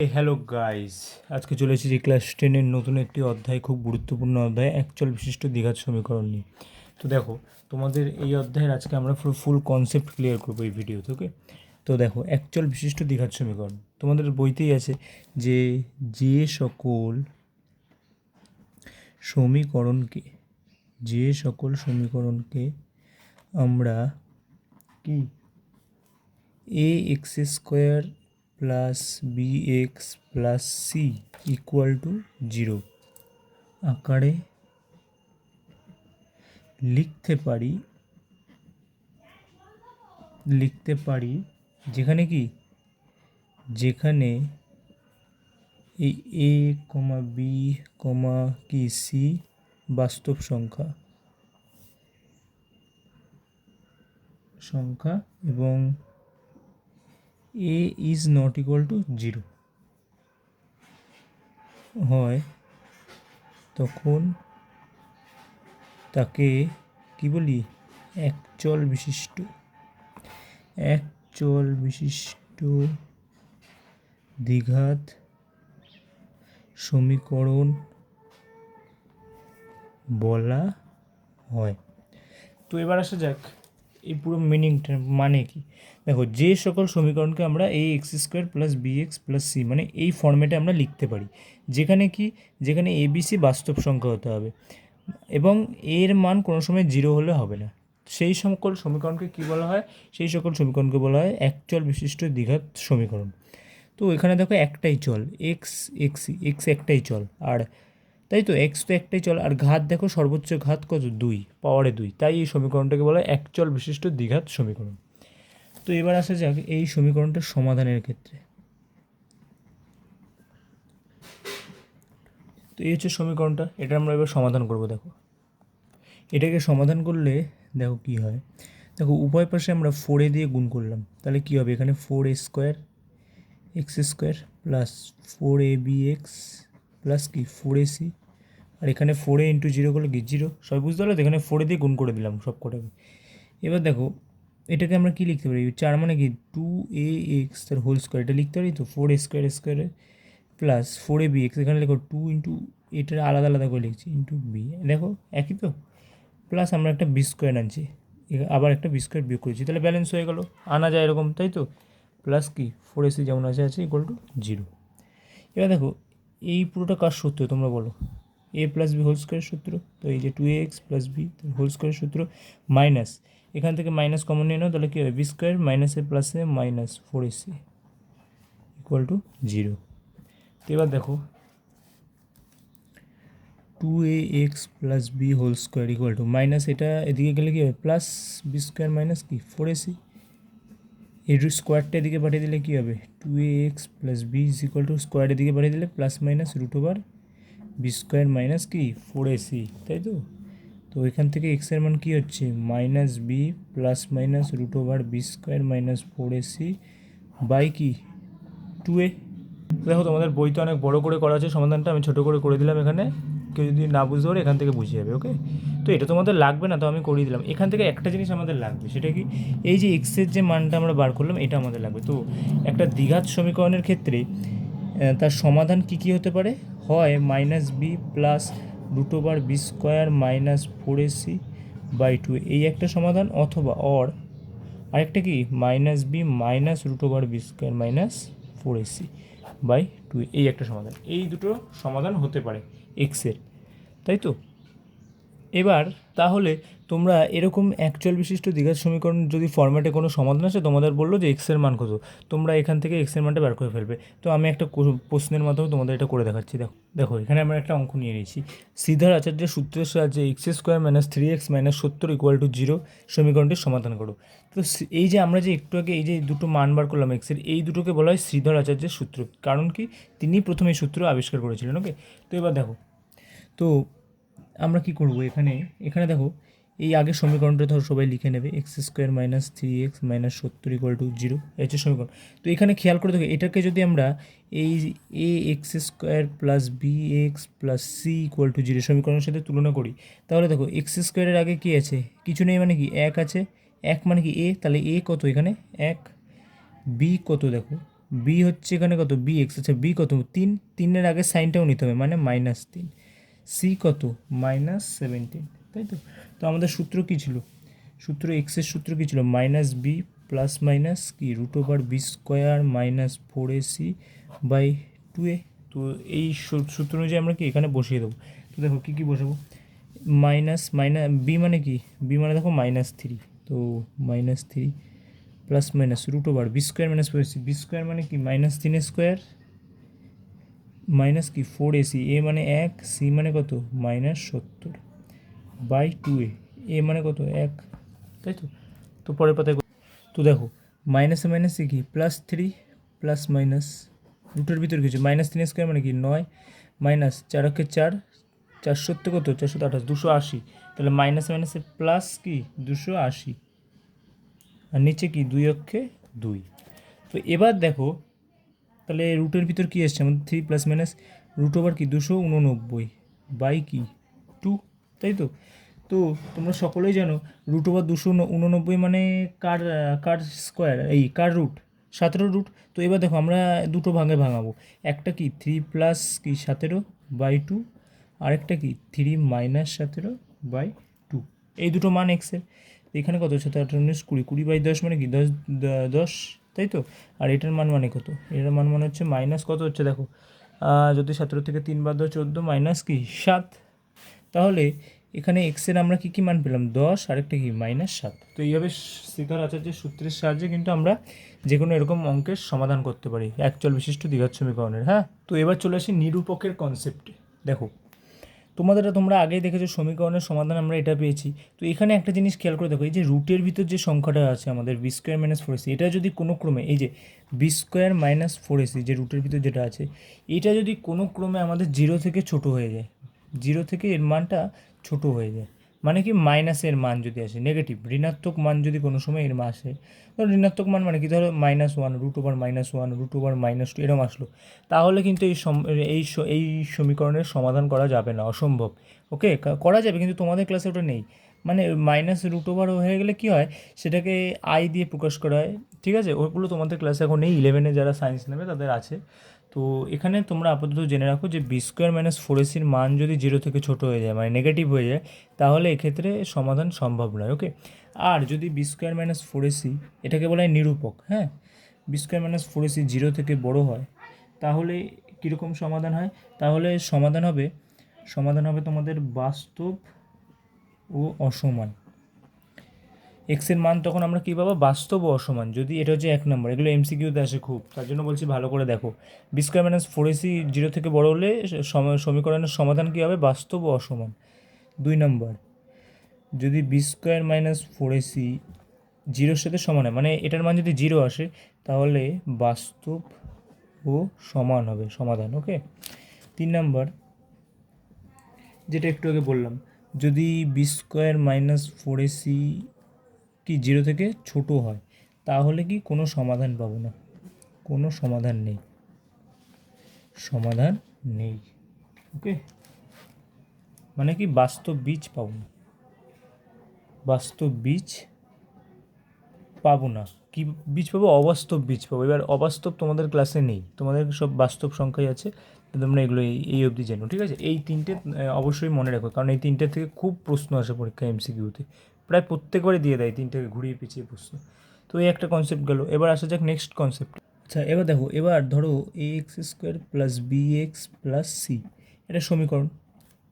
Hello guys, আজকে চলে এসেছি ক্লাস 10-এর নতুন একটি অধ্যায়, খুব গুরুত্বপূর্ণ অধ্যায়, একচল বিশিষ্ট দ্বিঘাত সমীকরণ নিয়ে। তো দেখো, তোমাদের এই অধ্যায়ের আজকে আমরা ফুল কনসেপ্ট ক্লিয়ার করবো এই ভিডিওতে। ওকে, তো দেখো, একচল বিশিষ্ট দ্বিঘাত সমীকরণ তোমাদের বইতেই আছে যে সমীকরণকে যে সকল সমীকরণকে আমরা কি A X square plus B X plus C equal to 0 আকারে লিখতে পারি যেখানে এই এ কমা বি কমা কি সি বাস্তব সংখ্যা এবং এ ইজ নট ইকুয়াল টু 0 হয়, তখন তাকে কি বলি? একচল বিশিষ্ট দ্বিঘাত সমীকরণ বলা হয়। তো এবার আসা যাক এই পুরো মিনিংটা মানে কি। দেখো, যে সকল সমীকরণকে আমরা A X square plus B X plus C মানে এই ফর্মেটে আমরা লিখতে পারি, যেখানে এ বি সি বাস্তব সংখ্যা হতে হবে এবং এর মান কোনো সময় 0 হলে হবে না, সেই সকল সমীকরণকে কী বলা হয়? সেই সকল সমীকরণকে বলা হয় একচল বিশিষ্ট দ্বিঘাত সমীকরণ। তো এখানে দেখো একটাই চল, এক্স একটাই চল, আর তাই তো এক্স তো একটাই চল, আর ঘাত দেখো, সর্বোচ্চ ঘাত কত? 2, পাওয়ারে 2, তাই এই সমীকরণটাকে বলা হয় একচল বিশিষ্ট দ্বিঘাত সমীকরণ। তো এবার আসা যাক এই সমীকরণটার সমাধানের ক্ষেত্রে। তো এই হচ্ছে সমীকরণটা, এটা আমরা এবার সমাধান করব। দেখো, এটাকে সমাধান করলে দেখো কি হয়। দেখো, উভয় পাশে আমরা 4a দিয়ে গুণ করলাম, তাহলে কি হবে? এখানে 4a square x square plus 4ab(x) plus কি 4ac, আর এখানে 4a ইন্টু 0 করলে কি 0, সবাই বুঝতে পারলো তো? এখানে 4a দিয়ে গুণ করে দিলাম সব কটাকে। এবার দেখো, এটাকে আমরা কি লিখতে পারি? 4 মানে কি 2ax তার হোল স্কোয়ার, এটা লিখতে পারি তো 4a স্কোয়ারে প্লাস 4abx, এখানে লেখো 2 ইন্টু, এটা আলাদা আলাদা করে লিখছি, ইন্টু বি, দেখো একই তো, প্লাস আমরা একটা বি স্কোয়ার আনছি, আবার একটা বি স্কোয়ার বিয়োগ করেছি, তাহলে ব্যালেন্স হয়ে গেল, আনা যায় এরকম, তাই তো? প্লাস কি 4ac যেমন আছে ইকুয়াল টু 0। এবার দেখো, এই পুরোটা কার সূত্র তোমরা বলো? এ প্লাস বি হোল স্কোয়ারের সূত্র। তো এই যে 2ax প্লাস বি হোল স্কোয়ারের সূত্র মাইনাস, এখান থেকে মাইনাস কমন নিয়ে নাও, তাহলে কী হবে? B square minus A plus A minus 4ac equal to 0। তো এবার দেখো, 2ax plus B whole square equal to minus, এটা এদিকে গেলে কী হবে? প্লাস বি স্কোয়ার মাইনাস কি 4ac, এর স্কোয়ারটা এদিকে পাঠিয়ে দিলে কী হবে? 2ax plus B is equal to square এদিকে পাঠিয়ে দিলে plus minus root over B square minus কি 4ac, তাই তো? তো এখান থেকে এক্সের মান কী হচ্ছে? Minus B plus minus root over B square minus 4ac by কি 2a। দেখো, তোমাদের বইতে অনেক বড় করে করা আছে সমাধানটা, আমি ছোটো করে দিলাম এখানে, কেউ যদি না বুঝতে পারে এখান থেকে বুঝে যাবে। ওকে, তো এটা তোমাদের লাগবে না, তো আমি করিয়ে দিলাম। এখান থেকে একটা জিনিস আমাদের লাগবে, সেটা কি? এই যে এক্সের যে মানটা আমরা বার করলাম, এটা আমাদের লাগবে। তো একটা দ্বিঘাত সমীকরণের ক্ষেত্রে তার সমাধান কী হতে পারে? হয় minus B plus root over B square minus 4ac by 2, এই একটা সমাধান, অথবা আরেকটা কি minus B minus root over B square minus 4ac by 2, এই একটা সমাধান। এই দুটো সমাধান হতে পারে এক্সের, তাই তো? এবার তাহলে তোমরা এরকম একচল বিশিষ্ট দ্বিঘাত সমীকরণ যদি ফরম্যাটে কোনো সমাধান আসে, তোমাদের বললো যে এক্সের মান কত, তোমরা এখান থেকে এক্সের মানটা বের করে ফেলবে। তো আমি একটা প্রশ্নের মাধ্যমে তোমাদের এটা করে দেখাচ্ছি। দেখো, এখানে আমরা একটা অঙ্ক নিয়ে নিয়েছি। শ্রীধর আচার্যের সূত্রের সাহায্যে x square minus 3x minus 70 equal to 0 সমীকরণটির সমাধান করো। তো এই যে আমরা যে একটু আগে এই যে দুটো মান বার করলাম এক্সের, এই দুটোকে বলা হয় শ্রীধর আচার্যের সূত্র, কারণ কি তিনি প্রথমে সূত্র আবিষ্কার করেছিলেন। ওকে, তো এবার দেখো, তো আমরা কি করব? এখানে দেখো, এই আগের সমীকরণটা ধরো সবাই লিখে নেবে, x square minus 3x minus 70 equal to 0, এই হচ্ছে সমীকরণ। তো এখানে খেয়াল করে দেখো, এটাকে যদি আমরা এই A X square plus B X plus C equal to 0 সমীকরণের সাথে তুলনা করি, তাহলে দেখো এক্স স্কোয়ারের আগে কী আছে? কিছু নেই, মানে কি 1 আছে, 1 মানে কি এ, তাহলে এ কত এখানে? 1, বি কত দেখো বি হচ্ছে এখানে কত বি এক্স, আচ্ছা বি কত 3, 3-এর আগে সাইনটাও নিতে হবে মানে -3, সি কত -17, তাই তো। তো আমাদের সূত্র কী ছিল, সূত্র এক্সের সূত্র কী ছিল, -b প্লাস মাইনাস কি √/b² -4ac/2a। তো এই সূত্র অনুযায়ী আমরা কি এখানে বসিয়ে দেবো। তো দেখো কী কী বসাবো, মাইনাস বি মানে কি, বি মানে দেখো -3, তো -3 plus minus √/b² -4ac, b² মানে কি -3² মাইনাস কি 4ac, এ মানে 1, সি মানে কত -70/2a, এ মানে কত 1, তাই তো। তো পরের পাতায় তো দেখো মাইনাসে মাইনাসে কি +3 প্লাস মাইনাস রুটের ভিতর কিছু -3² মানে কি 9, মাইনাস 4×4 400 কত 428 280, তাহলে মাইনাসে মাইনাসে প্লাস কি 280, আর নিচে কি 2 অক্ষে 2। তো এবার দেখো তাহলে রুটের ভিতর কী এসছে আমাদের 3 প্লাস মাইনাস √/, কি 289 কি 2, তাই তো। তো তোমরা সকলেই জানো √/289 মানে কার স্কোয়ার, এই কার রুট 17 রুট। তো এবার দেখো আমরা দুটো ভাগে ভাঙাবো, একটা কি 3 প্লাস কি 17/2, আরেকটা কি 3 মাইনাস 17/2, এই দুটো মান এক্সের। এখানে কত 7 8 19 20, 20/10 মানে কি 10, তাই তো। আর এটার মান মানে কত, এটার মান মানে হচ্ছে মাইনাস কত হচ্ছে দেখো, যদি 17 থেকে 3 বাদ দাও 14 মাইনাস কি 7, তাহলে এখানে এক্সের আমরা কী কী মান পেলাম 10, আরেকটা কি -7। তো এইভাবে শ্রীধর আচার্যের সূত্রের সাহায্যে কিন্তু আমরা যে কোনো এরকম অঙ্কের সমাধান করতে পারি একচল বিশিষ্ট দ্বিঘাত সমীকরণের। হ্যাঁ, তো এবার চলে আসি নিরূপকের কনসেপ্টে। দেখো তোমরা আগেই দেখেছো সমীকরণের সমাধান আমরা এটা পেয়েছি। তো এখানে একটা জিনিস খেয়াল করে দেখো, এই যে রুটের ভিতর যে সংখ্যাটা আছে আমাদের b² - 4ac, এটা যদি কোনো ক্রমে এই যে b² - 4ac যে রুটের ভিতর যেটা আছে, এটা যদি কোনো ক্রমে আমাদের 0 থেকে ছোট হয়ে যায়, 0 থেকে এর মানটা ছোট হয়ে যায়, মানে কি মাইনাসের মান যদি আসে, নেগেটিভ ঋণাত্মক মান যদি কোনো সময় এর আসে, ধরো ঋণাত্মক মান মানে কি ধরো -1 √/-1 √/-2 এরকম আসলো, তাহলে কিন্তু এই সমীকরণের সমাধান করা যাবে না, অসম্ভব। ওকে, করা যাবে কিন্তু তোমাদের ক্লাসে ওটা নেই, মানে -√/ হয়ে গেলে কি হয় সেটাকে আই দিয়ে প্রকাশ করা হয়, ঠিক আছে। ওগুলো তোমাদের ক্লাসে এখন নেই, 11-এ যারা সায়েন্স নেবে তাদের আছে। তো এখানে তোমরা আপাতত জেনে রাখো যে b² - 4ac মান যদি 0 থেকে ছোট হয়ে যায় মানে নেগেটিভ হয়ে যায়, তাহলে এক্ষেত্রে সমাধান সম্ভব নয়। ওকে, আর যদি b² - 4ac এটাকে বলা হয় নিরূপক, হ্যাঁ, b² - 4ac 0 থেকে বড় হয়, তাহলে কীরকম সমাধান হয়, তাহলে সমাধান হবে তোমাদের বাস্তব ও অসমান। এক্সের মান তখন আমরা কী পাবো, বাস্তব ও অসমান। যদি এটা হচ্ছে 1 নম্বর, এগুলো এমসিকিউতে আসে খুব, তার জন্য বলছি ভালো করে দেখো। b² - 4ac 0 থেকে বড় হলে সমীকরণের সমাধান কী হবে, বাস্তব ও অসমান। 2 নম্বর, যদি b² - 4ac 0-এর সাথে সমান হয়, মানে এটার মান যদি 0 আসে, তাহলে বাস্তব ও সমান হবে সমাধান। ওকে, 3 নম্বর, যেটা একটু আগে বললাম, যদি b² - 4ac কি 0 থেকে ছোট হয়, তাহলে কি কোনো সমাধান পাবো না, কোনো সমাধান নেই। ওকে, মানে কি বাস্তব বীজ পাবো না, কি বীজ পাবো, অবাস্তব বীজ পাবো। এবার অবাস্তব তোমাদের ক্লাসে নেই, তোমাদের সব বাস্তব সংখ্যাই আছে, তো তোমরা এগুলো এই অবধি জানো, ঠিক আছে। এই তিনটে অবশ্যই মনে রাখো, কারণ এই তিনটে থেকে খুব প্রশ্ন আসে পরীক্ষায় এমসিকিউতে, প্রায় প্রত্যেকবারই দিয়ে দেয় তিনটাকে ঘুরিয়ে পিছিয়ে প্রশ্ন। তো এই একটা কনসেপ্ট গেল, এবার আসা যাক নেক্সট কনসেপ্ট। আচ্ছা এবার দেখো, এবার ধরো ax² + bx + c এটা সমীকরণ,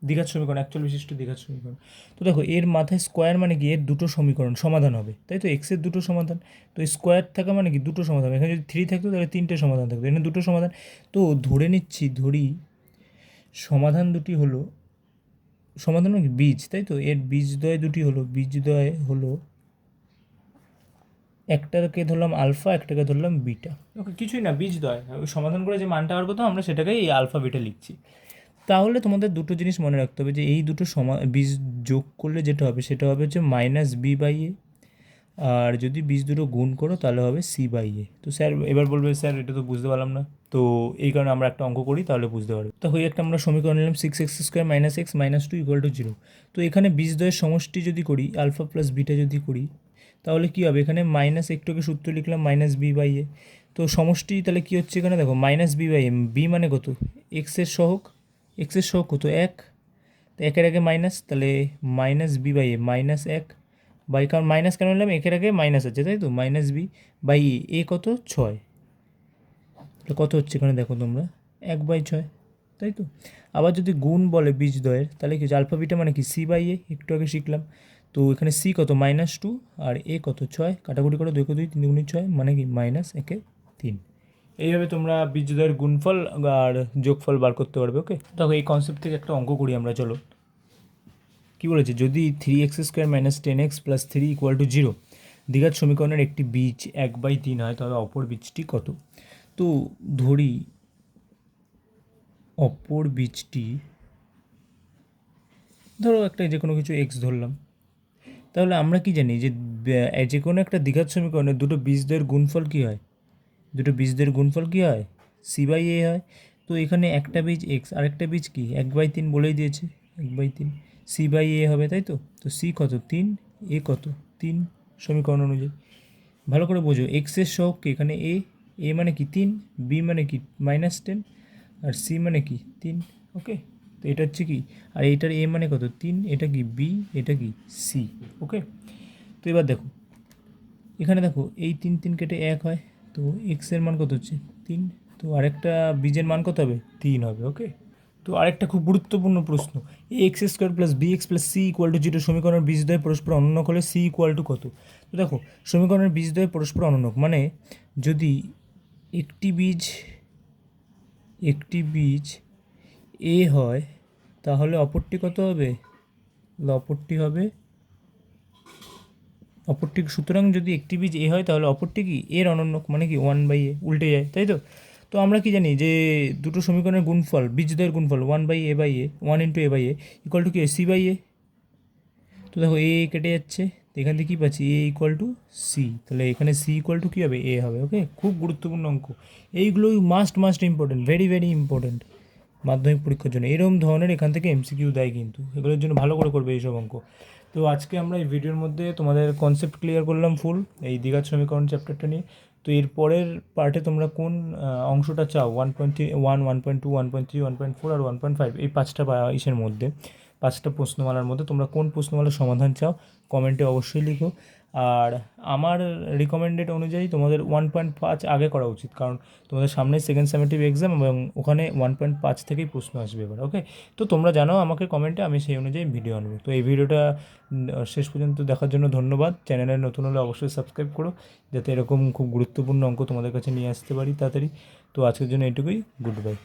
দ্বিঘাত সমীকরণ, একচল বিশিষ্ট দ্বিঘাত সমীকরণ। তো দেখো এর মাথায় স্কোয়ার মানে কি এর দুটো সমীকরণ সমাধান হবে, তাই তো, এক্সের দুটো সমাধান, তো স্কোয়ার থাকা মানে কি দুটো সমাধান, এখানে যদি 3 থাকতো তাহলে 3টে সমাধান থাকতো, এখানে দুটো সমাধান। তো ধরি সমাধান দুটি হলো, সমাধান মানে কি বীজ, তাই তো, এর বীজদ্বয় দুটি হলো, একটাকে ধরলাম আলফা, একটাকে ধরলাম বিটা। ওকে, কিছুই না, বীজদ্বয়, সমাধান করে যে মানটা বার করতাম আমরা সেটাকেই এই আলফা বিটা লিখছি। তাহলে তোমাদের দুটো জিনিস মনে রাখতে হবে, যে এই দুটো বীজ যোগ করলে যেটা হবে সেটা হবে হচ্ছে -b/a, আর যদি বীজ দুটো গুণ করো তাহলে হবে c/a। তো স্যার এবার বলবে স্যার এটা তো বুঝতে পারলাম না, তো এই কারণে আমরা একটা অঙ্ক করি তাহলে বুঝতে পারবে। তো একটা আমরা সমীকরণ নিলাম 6x² - x - 2 = 0। তো এখানে বীজদ্বয়ের সমষ্টি যদি করি, আলফা প্লাস বিটা যদি করি, তাহলে কী হবে এখানে মাইনাস, একটু আগে সূত্র লিখলাম মাইনাস বি বাই এ। তো সমষ্টি তাহলে কী হচ্ছে এখানে দেখো minus B by M, B মানে কত এক্সের সহগ, এক্সের সহগ কত এক, তো একের আগে মাইনাস, তাহলে minus B by A minus এক বাই, কারণ মাইনাস কেন নিলাম একের আগে মাইনাস আছে তাই তো, মাইনাস বি বাই এ কত 6, তাহলে কত হচ্ছে এখানে দেখো তোমরা 1/6, তাই তো। আবার যদি গুণ বলে বীজদ্বয়ের তাহলে কি হচ্ছে আলফা বিটা মানে কি সি বাই এ, একটু আগে শিখলাম। তো এখানে সি কত -2 আর এ কত 6, কাটাকুটি করো 2 × 2 3 × 6 মানে কি -1/3। এইভাবে তোমরা বীজদ্বয়ের গুণফল আর যোগফল বার করতে পারবে। ওকে, দেখো এই কনসেপ্ট থেকে একটা অঙ্ক করি আমরা, চলো। কী বলেছে, যদি 3x² - 10x + 3 = 0 দ্বিঘাত সমীকরণের একটি বীজ 1/3 হয়, তাহলে অপর বীজটি কত। তো ধরি অপর বীজটি, ধরো একটা যে কোনো কিছু এক্স ধরলাম, তাহলে আমরা কি জানি যে কোনো একটা দ্বিঘাত সমীকরণের দুটো বীজদ্বয়ের গুণফল কী হয়, দুটো বীজদ্বয়ের গুণফল কী হয় সি বাই এ হয়। তো এখানে একটা বীজ এক্স, আরেকটা বীজ কি 1/3 বলেই দিয়েছে, 1/3 সি বাই এ হবে, তাই তো। তো সি কত 3, এ কত 3 সমীকরণ অনুযায়ী। ভালো করে বোঝো, এক্সের সহগ কি এখানে এ, এ মানে কি 3, বি মানে কি -10 আর সি মানে কি 3। ওকে, তো এটা হচ্ছে কি, আর এইটার এ মানে কত 3, এটা কি বি, এটা কি সি। ওকে, তো এবার দেখো এখানে দেখো এই 3 3 কেটে 1 হয়, তো এক্সের মান কত হচ্ছে 3, তো আরেকটা বীজের মান কত হবে 3 হবে। ওকে, তো আরেকটা খুব গুরুত্বপূর্ণ প্রশ্ন, ax² + bx + c = 0 সমীকরণের বীজদ্বয় পরস্পর অনন্যক হলে c = কত। তো দেখো সমীকরণের বীজদ্বয় পরস্পর অনন্যক মানে যদি একটি বীজ এ হয় তাহলে অপরটি কত হবে, অপরটি সুতরাং যদি একটি বীজ এ হয় তাহলে অপরটি কি এর অনন্যক মানে কি 1/a, উল্টে যায়, তাই তো। তো আমরা কি জানি যে দুটো সমীকরণের গুণফল বীজদ্বয়ের গুণফল 1/a/a, 1 × a/a = কি সি বাই এ। তো দেখো এ কেটে যাচ্ছে, তো এখান থেকে কী পাচ্ছি এ = সি, তাহলে এখানে সি = কী হবে এ হবে। ওকে, খুব গুরুত্বপূর্ণ অঙ্ক, এইগুলো must important, very very important মাধ্যমিক পরীক্ষার জন্য। এরকম ধরনের এখান থেকে এমসিকিউ দেয় কিন্তু, এগুলোর জন্য ভালো করে করবে এইসব অঙ্ক। তো আজকে আমরা এই ভিডিওর মধ্যে তোমাদের কনসেপ্ট ক্লিয়ার করলাম ফুল এই দ্বিঘাত সমীকরণ চ্যাপ্টারটা নিয়ে। তো এর পরের পার্টে তোমরা কোন অংশটা চাও, 1.1, 1.2, 1.3, 1.4 আর 1.5, এই 5টা ইসের মধ্যে 5টা প্রশ্নমালার মধ্যে তোমরা কোন প্রশ্নমালার সমাধান চাও কমেন্টে অবশ্যই লিখো। আর আমার রিকমেন্ডেড অনুযায়ী তোমাদের 1.5 আগে করা উচিত, কারণ তোমাদের সামনে সেকেন্ড সামেটিভ এক্সাম এবং ওখানে 1.5 থেকেই প্রশ্ন আসবে এবার। ওকে, তো তোমরা জানাও আমাকে কমেন্টে, আমি সেই অনুযায়ী ভিডিও আনবো। তো এই ভিডিওটা শেষ পর্যন্ত দেখার জন্য ধন্যবাদ। চ্যানেলে নতুন হলে অবশ্যই সাবস্ক্রাইব করো, যাতে এরকম খুব গুরুত্বপূর্ণ অঙ্ক তোমাদের কাছে নিয়ে আসতে পারি তাড়াতাড়ি। তো আজকের জন্য এইটুকুই, গুড বাই।